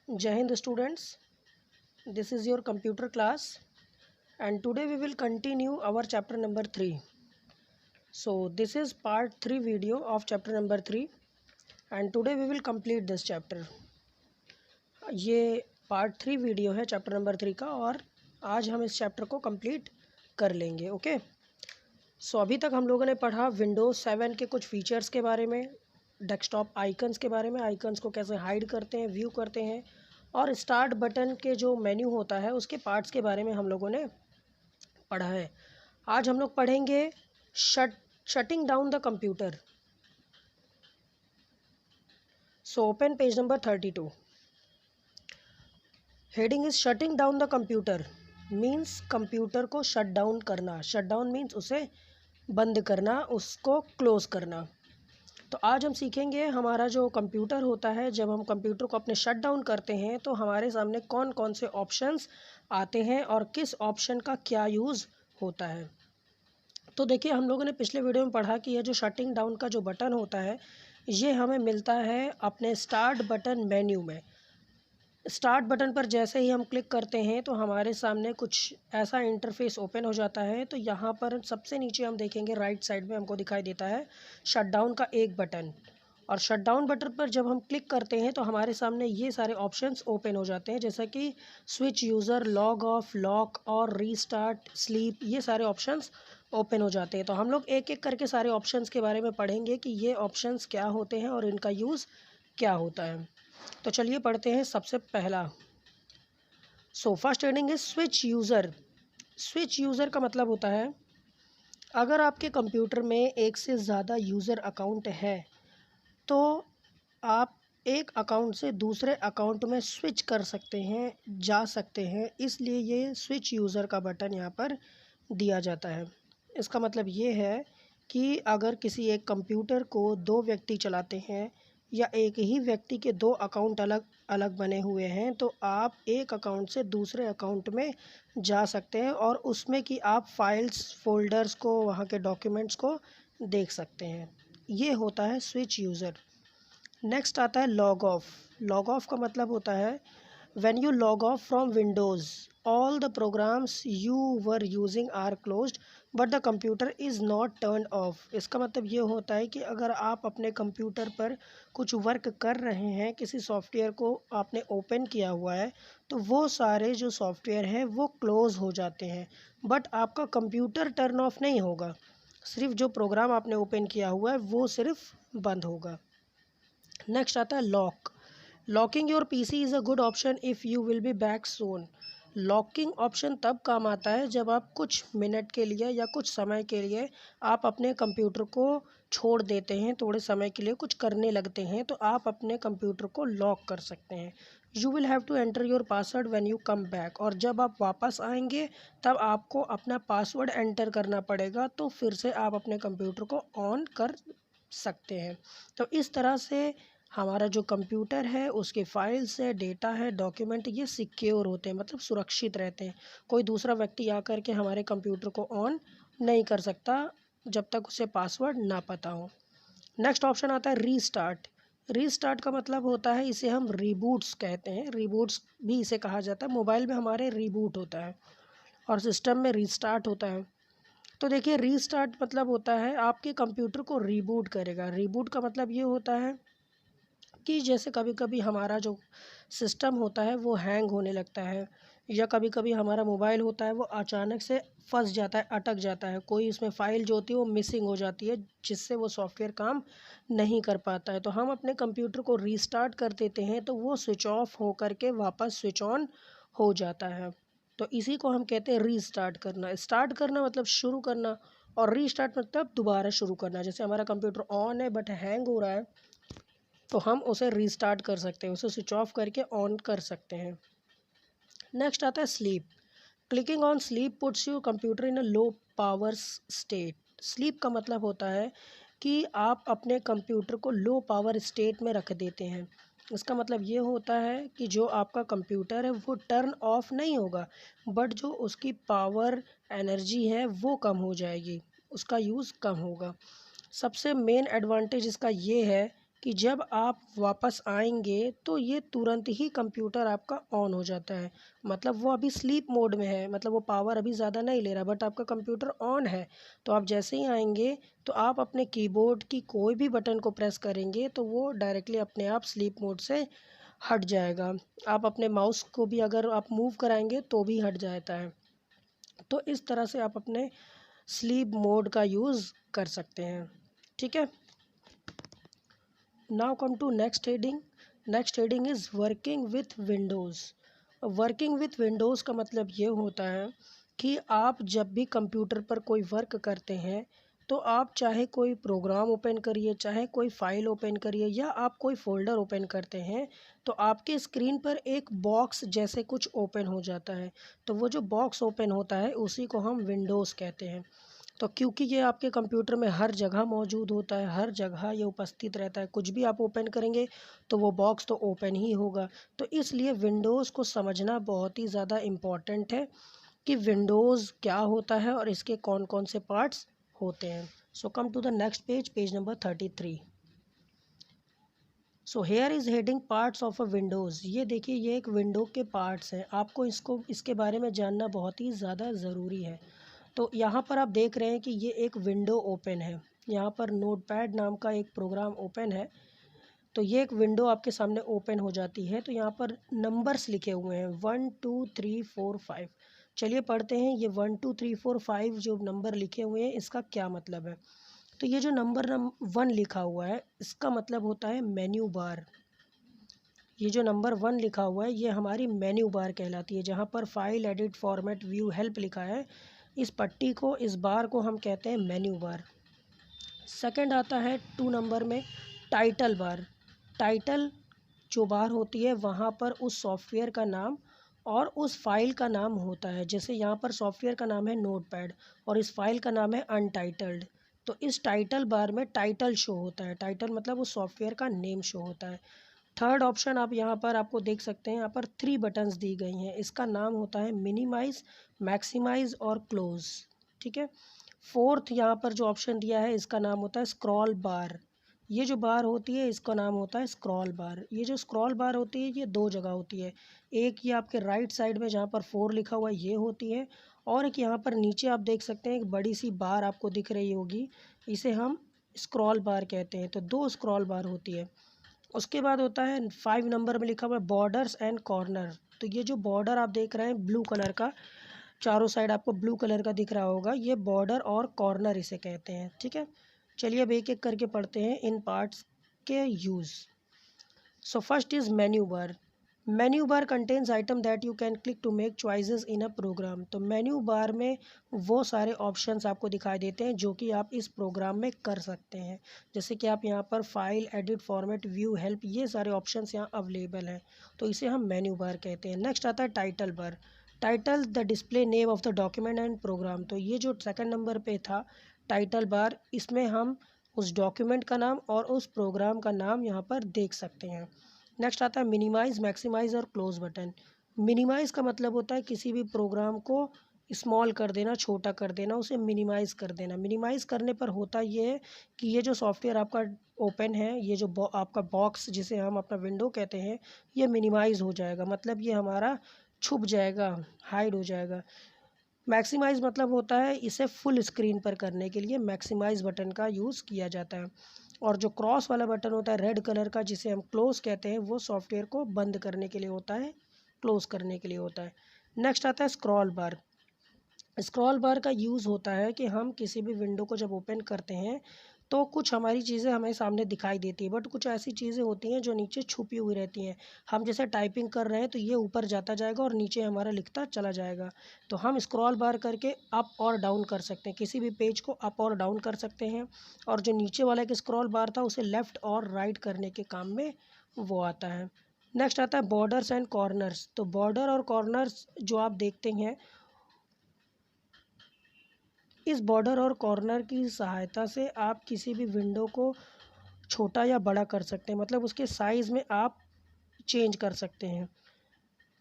Jai Hind students, this is your computer class and today we will continue our chapter number 3. So this is part 3 video of chapter number 3 and today we will complete this chapter. ये part 3 video है chapter number 3 का और आज हम इस chapter को complete कर लेंगे. ओके, सो अभी तक हम लोगों ने पढ़ा विंडोज़ 7 के कुछ फीचर्स के बारे में, डेस्कटॉप आइकन्स के बारे में, आइकन्स को कैसे हाइड करते हैं, व्यू करते हैं, और स्टार्ट बटन के जो मेन्यू होता है उसके पार्ट्स के बारे में हम लोगों ने पढ़ा है. आज हम लोग पढ़ेंगे shutting down the computer. So open page number 32. Heading is shutting down the computer. Means computer को शट डाउन करना. शट डाउन मीन्स उसे बंद करना, उसको क्लोज करना. तो आज हम सीखेंगे हमारा जो कंप्यूटर होता है, जब हम कंप्यूटर को अपने शट डाउन करते हैं तो हमारे सामने कौन कौन से ऑप्शंस आते हैं और किस ऑप्शन का क्या यूज़ होता है. तो देखिए, हम लोगों ने पिछले वीडियो में पढ़ा कि यह जो शटिंग डाउन का जो बटन होता है ये हमें मिलता है अपने स्टार्ट बटन मेन्यू में. स्टार्ट बटन पर जैसे ही हम क्लिक करते हैं तो हमारे सामने कुछ ऐसा इंटरफेस ओपन हो जाता है. तो यहाँ पर सबसे नीचे हम देखेंगे राइट साइड में हमको दिखाई देता है शट डाउन का एक बटन, और शट डाउन बटन पर जब हम क्लिक करते हैं तो हमारे सामने ये सारे ऑप्शंस ओपन हो जाते हैं, जैसा कि switch user, log of, lock और रीस्टार्ट, स्लीप. ये सारे ऑप्शंस ओपन हो जाते हैं. तो हम लोग एक एक करके सारे ऑप्शंस के बारे में पढ़ेंगे कि ये ऑप्शंस क्या होते हैं और इनका यूज़ क्या होता है. तो चलिए पढ़ते हैं. सबसे पहला, so first heading is switch user. Switch user का मतलब होता है अगर आपके कंप्यूटर में एक से ज़्यादा यूज़र अकाउंट है तो आप एक अकाउंट से दूसरे अकाउंट में स्विच कर सकते हैं, जा सकते हैं. इसलिए ये स्विच यूज़र का बटन यहाँ पर दिया जाता है. इसका मतलब ये है कि अगर किसी एक कंप्यूटर को दो व्यक्ति चलाते हैं या एक ही व्यक्ति के दो अकाउंट अलग अलग बने हुए हैं तो आप एक अकाउंट से दूसरे अकाउंट में जा सकते हैं और उसमें कि आप फाइल्स, फोल्डर्स को, वहाँ के डॉक्यूमेंट्स को देख सकते हैं. ये होता है स्विच यूज़र. नेक्स्ट आता है लॉग ऑफ. लॉग ऑफ का मतलब होता है when you log off from Windows all the programs you were using are closed but the computer is not turned off. इसका मतलब ये होता है कि अगर आप अपने कंप्यूटर पर कुछ वर्क कर रहे हैं, किसी सॉफ्टवेयर को आपने ओपन किया हुआ है, तो वो सारे जो सॉफ्टवेयर हैं वो क्लोज़ हो जाते हैं बट आपका कंप्यूटर टर्न ऑफ नहीं होगा. सिर्फ जो प्रोग्राम आपने ओपन किया हुआ है वो सिर्फ बंद होगा. नेक्स्ट आता है lock. Locking your PC is a good option if you will be back soon. Locking option तब काम आता है जब आप कुछ मिनट के लिए या कुछ समय के लिए आप अपने कंप्यूटर को छोड़ देते हैं, थोड़े समय के लिए कुछ करने लगते हैं, तो आप अपने कंप्यूटर को लॉक कर सकते हैं. You will have to enter your password when you come back. और जब आप वापस आएंगे तब आपको अपना पासवर्ड एंटर करना पड़ेगा, तो फिर से आप अपने कंप्यूटर को ऑन कर सकते हैं. तो इस तरह से हमारा जो कंप्यूटर है उसके फाइल्स है, डेटा है, डॉक्यूमेंट, ये सिक्योर होते हैं, मतलब सुरक्षित रहते हैं. कोई दूसरा व्यक्ति आकर के हमारे कंप्यूटर को ऑन नहीं कर सकता जब तक उसे पासवर्ड ना पता हो. नेक्स्ट ऑप्शन आता है रीस्टार्ट. रीस्टार्ट का मतलब होता है, इसे हम रीबूट्स कहते हैं, रीबूट्स भी इसे कहा जाता है. मोबाइल में हमारे रीबूट होता है और सिस्टम में रीस्टार्ट होता है. तो देखिए, रीस्टार्ट मतलब होता है आपके कंप्यूटर को रीबूट करेगा. रीबूट का मतलब ये होता है कि जैसे कभी कभी हमारा जो सिस्टम होता है वो हैंग होने लगता है, या कभी कभी हमारा मोबाइल होता है वो अचानक से फंस जाता है, अटक जाता है, कोई इसमें फ़ाइल जो होती है वो मिसिंग हो जाती है जिससे वो सॉफ्टवेयर काम नहीं कर पाता है. तो हम अपने कंप्यूटर को रीस्टार्ट कर देते हैं तो वो स्विच ऑफ हो करके वापस स्विच ऑन हो जाता है. तो इसी को हम कहते हैं रीस्टार्ट करना. स्टार्ट करना मतलब शुरू करना और रीस्टार्ट मतलब दोबारा शुरू करना. जैसे हमारा कंप्यूटर ऑन है बट हैंग हो रहा है तो हम उसे रीस्टार्ट कर सकते हैं, उसे स्विच ऑफ करके ऑन कर सकते हैं. नेक्स्ट आता है sleep. Clicking on sleep puts your computer in a low power state. Sleep का मतलब होता है कि आप अपने कंप्यूटर को लो पावर स्टेट में रख देते हैं. इसका मतलब ये होता है कि जो आपका कंप्यूटर है वो टर्न ऑफ नहीं होगा बट जो उसकी पावर, एनर्जी है वो कम हो जाएगी, उसका यूज़ कम होगा. सबसे मेन एडवांटेज इसका ये है कि जब आप वापस आएंगे तो ये तुरंत ही कंप्यूटर आपका ऑन हो जाता है। मतलब वो अभी स्लीप मोड में है, मतलब वो पावर अभी ज़्यादा नहीं ले रहा, बट आपका कंप्यूटर ऑन है। तो आप जैसे ही आएंगे तो आप अपने कीबोर्ड की कोई भी बटन को प्रेस करेंगे तो वो डायरेक्टली अपने आप स्लीप मोड से हट जाएगा। आप अपने माउस को भी अगर आप मूव कराएंगे तो भी हट जाता है। तो इस तरह से आप अपने स्लीप मोड का यूज़ कर सकते हैं। ठीक है। Now come to next heading. Next heading is working with Windows. Working with Windows का मतलब ये होता है कि आप जब भी कंप्यूटर पर कोई वर्क करते हैं तो आप चाहे कोई प्रोग्राम ओपन करिए, चाहे कोई फ़ाइल ओपन करिए, या आप कोई फ़ोल्डर ओपन करते हैं तो आपके स्क्रीन पर एक बॉक्स जैसे कुछ ओपन हो जाता है। तो वो जो बॉक्स ओपन होता है उसी को हम विंडोज़ कहते हैं। तो क्योंकि ये आपके कंप्यूटर में हर जगह मौजूद होता है, हर जगह ये उपस्थित रहता है, कुछ भी आप ओपन करेंगे तो वो बॉक्स तो ओपन ही होगा। तो इसलिए विंडोज़ को समझना बहुत ही ज़्यादा इम्पॉर्टेंट है कि विंडोज़ क्या होता है और इसके कौन कौन से पार्ट्स होते हैं। So come to the next page, page number 33। So here is heading parts of a windows. ये देखिए, ये एक विंडो के पार्ट्स हैं। आपको इसके बारे में जानना बहुत ही ज़्यादा ज़रूरी है। तो यहाँ पर आप देख रहे हैं कि ये एक विंडो ओपन है। यहाँ पर नोटपैड नाम का एक प्रोग्राम ओपन है। तो ये एक विंडो आपके सामने ओपन हो जाती है। तो यहाँ पर नंबर्स लिखे हुए हैं 1 2 3 4 5। चलिए पढ़ते हैं ये 1 2 3 4 5 जो नंबर लिखे हुए हैं इसका क्या मतलब है। तो ये जो नंबर 1 लिखा हुआ है इसका मतलब होता है मेन्यू बार। ये जो नंबर 1 लिखा हुआ है ये हमारी मेन्यू बार कहलाती है, जहाँ पर file, edit, format, view, help लिखा है। इस पट्टी को, इस बार को हम कहते हैं मेन्यू बार। सेकंड आता है 2 नंबर में टाइटल बार। टाइटल जो बार होती है वहाँ पर उस सॉफ्टवेयर का नाम और उस फाइल का नाम होता है। जैसे यहाँ पर सॉफ्टवेयर का नाम है नोटपैड और इस फाइल का नाम है अनटाइटल्ड। तो इस टाइटल बार में टाइटल शो होता है। टाइटल मतलब उस सॉफ्टवेयर का नेम शो होता है। थर्ड ऑप्शन आप यहाँ पर आपको देख सकते हैं, यहाँ पर 3 बटन्स दी गई हैं। इसका नाम होता है मिनिमाइज़, मैक्सिमाइज़ और क्लोज़। ठीक है। फोर्थ यहाँ पर जो ऑप्शन दिया है इसका नाम होता है स्क्रॉल बार। ये जो बार होती है इसका नाम होता है स्क्रॉल बार। ये जो स्क्रॉल बार होती है ये 2 जगह होती है। एक ये आपके राइट साइड में जहाँ पर 4 लिखा हुआ है ये होती है, और एक यहाँ पर नीचे आप देख सकते हैं एक बड़ी सी बार आपको दिख रही होगी, इसे हम स्क्रॉल बार कहते हैं। तो 2 स्क्रॉल बार होती है। उसके बाद होता है 5 नंबर में लिखा हुआ है बॉर्डर्स एंड कॉर्नर। तो ये जो बॉर्डर आप देख रहे हैं ब्लू कलर का, चारों साइड आपको ब्लू कलर का दिख रहा होगा, ये बॉर्डर और कॉर्नर इसे कहते हैं। ठीक है। चलिए अब एक एक करके पढ़ते हैं इन पार्ट्स के use. So first is menu bar. Menu bar contains item that you can click to make choices in a program. तो मेन्यू बार में वो सारे ऑप्शंस आपको दिखाई देते हैं जो कि आप इस प्रोग्राम में कर सकते हैं। जैसे कि आप यहाँ पर file, edit, format, view, help, ये सारे ऑप्शंस यहाँ अवेलेबल हैं। तो इसे हम मेन्यू बार कहते हैं। नेक्स्ट आता है title bar. Title the display name of the document and program. तो ये जो सेकंड नंबर पे था टाइटल बार, इसमें हम उस डॉक्यूमेंट का नाम और उस प्रोग्राम का नाम यहाँ पर देख सकते हैं। नेक्स्ट आता है मिनिमाइज़, मैक्सिमाइज़ और क्लोज़ बटन। मिनिमाइज़ का मतलब होता है किसी भी प्रोग्राम को स्मॉल कर देना, छोटा कर देना, उसे मिनिमाइज़ कर देना। मिनिमाइज़ करने पर होता ये है कि ये जो सॉफ्टवेयर आपका ओपन है, ये जो आपका बॉक्स जिसे हम अपना विंडो कहते हैं, ये मिनिमाइज़ हो जाएगा। मतलब ये हमारा छुप जाएगा, हाइड हो जाएगा। मैक्सिमाइज़ मतलब होता है इसे फुल स्क्रीन पर करने के लिए मैक्सिमाइज़ बटन का यूज़ किया जाता है। और जो क्रॉस वाला बटन होता है रेड कलर का जिसे हम क्लोज़ कहते हैं, वो सॉफ्टवेयर को बंद करने के लिए होता है, क्लोज़ करने के लिए होता है। नेक्स्ट आता है स्क्रॉल बार। स्क्रॉल बार का यूज़ होता है कि हम किसी भी विंडो को जब ओपन करते हैं तो कुछ हमारी चीज़ें हमें सामने दिखाई देती है, बट कुछ ऐसी चीज़ें होती हैं जो नीचे छुपी हुई रहती हैं। हम जैसे टाइपिंग कर रहे हैं तो ये ऊपर जाता जाएगा और नीचे हमारा लिखता चला जाएगा। तो हम स्क्रॉल बार करके अप और डाउन कर सकते हैं, किसी भी पेज को अप और डाउन कर सकते हैं। और जो नीचे वाला एक स्क्रॉल बार था उसे लेफ़्ट और राइट करने के काम में वो आता है। नेक्स्ट आता है बॉर्डर्स एंड कॉर्नर्स। तो बॉर्डर और कॉर्नर्स जो आप देखते हैं, इस बॉर्डर और कॉर्नर की सहायता से आप किसी भी विंडो को छोटा या बड़ा कर सकते हैं। मतलब उसके साइज़ में आप चेंज कर सकते हैं।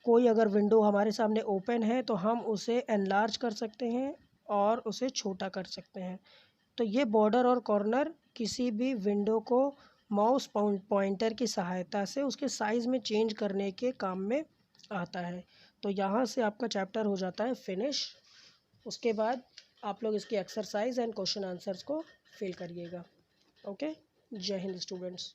कोई अगर विंडो हमारे सामने ओपन है तो हम उसे एनलार्ज कर सकते हैं और उसे छोटा कर सकते हैं। तो ये बॉर्डर और कॉर्नर किसी भी विंडो को माउस पॉइंटर की सहायता से उसके साइज़ में चेंज करने के काम में आता है। तो यहाँ से आपका चैप्टर हो जाता है फिनिश। उसके बाद आप लोग इसकी एक्सरसाइज एंड क्वेश्चन आंसर्स को फिल करिएगा। ओके, जय हिंद स्टूडेंट्स।